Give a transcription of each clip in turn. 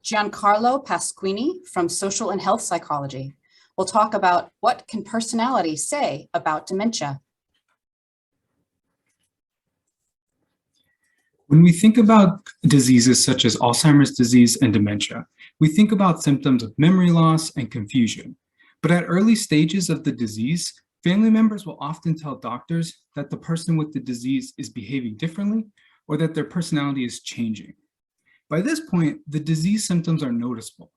Giancarlo Pasquini from Social and Health Psychology. We'll talk about what can personality say about dementia. When we think about diseases such as Alzheimer's disease and dementia, we think about symptoms of memory loss and confusion. But at early stages of the disease, family members will often tell doctors that the person with the disease is behaving differently or that their personality is changing. By this point, the disease symptoms are noticeable.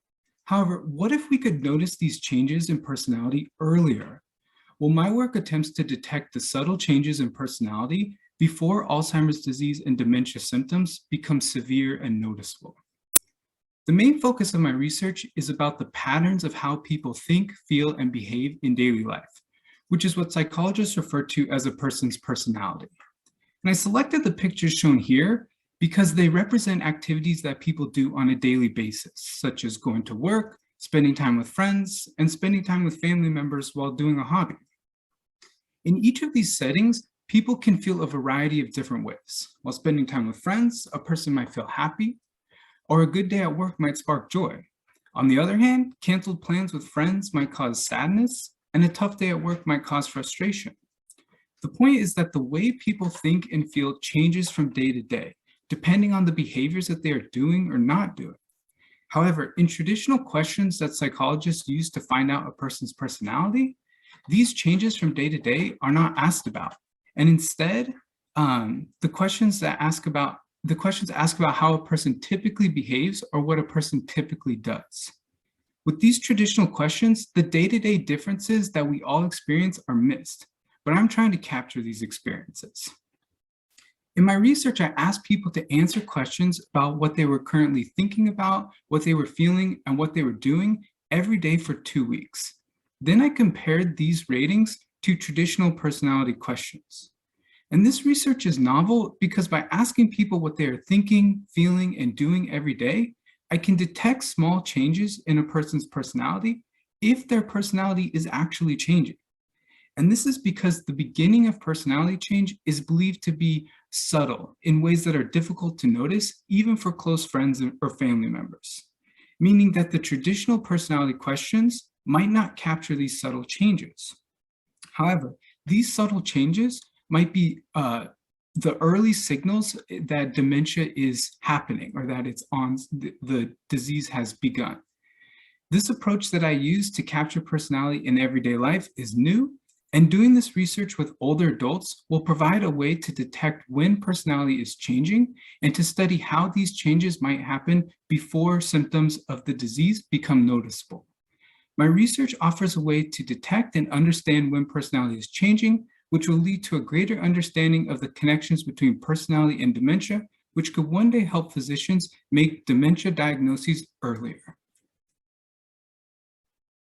However, what if we could notice these changes in personality earlier? Well, my work attempts to detect the subtle changes in personality before Alzheimer's disease and dementia symptoms become severe and noticeable. The main focus of my research is about the patterns of how people think, feel, and behave in daily life, which is what psychologists refer to as a person's personality. And I selected the pictures shown here because they represent activities that people do on a daily basis, such as going to work, spending time with friends, and spending time with family members while doing a hobby. In each of these settings, people can feel a variety of different ways. While spending time with friends, a person might feel happy, or a good day at work might spark joy. On the other hand, canceled plans with friends might cause sadness, and a tough day at work might cause frustration. The point is that the way people think and feel changes from day to day, depending on the behaviors that they are doing or not doing. However, in traditional questions that psychologists use to find out a person's personality, these changes from day to day are not asked about. And instead, the questions ask about how a person typically behaves or what a person typically does. With these traditional questions, the day-to-day differences that we all experience are missed, but I'm trying to capture these experiences. In my research, I asked people to answer questions about what they were currently thinking about, what they were feeling, and what they were doing every day for 2 weeks. Then I compared these ratings to traditional personality questions. And this research is novel because by asking people what they are thinking, feeling, and doing every day, I can detect small changes in a person's personality if their personality is actually changing. And this is because the beginning of personality change is believed to be subtle in ways that are difficult to notice, even for close friends or family members, meaning that the traditional personality questions might not capture these subtle changes. However, these subtle changes might be the early signals that dementia is happening or that the disease has begun. This approach that I use to capture personality in everyday life is new, and doing this research with older adults will provide a way to detect when personality is changing and to study how these changes might happen before symptoms of the disease become noticeable. My research offers a way to detect and understand when personality is changing, which will lead to a greater understanding of the connections between personality and dementia, which could one day help physicians make dementia diagnoses earlier.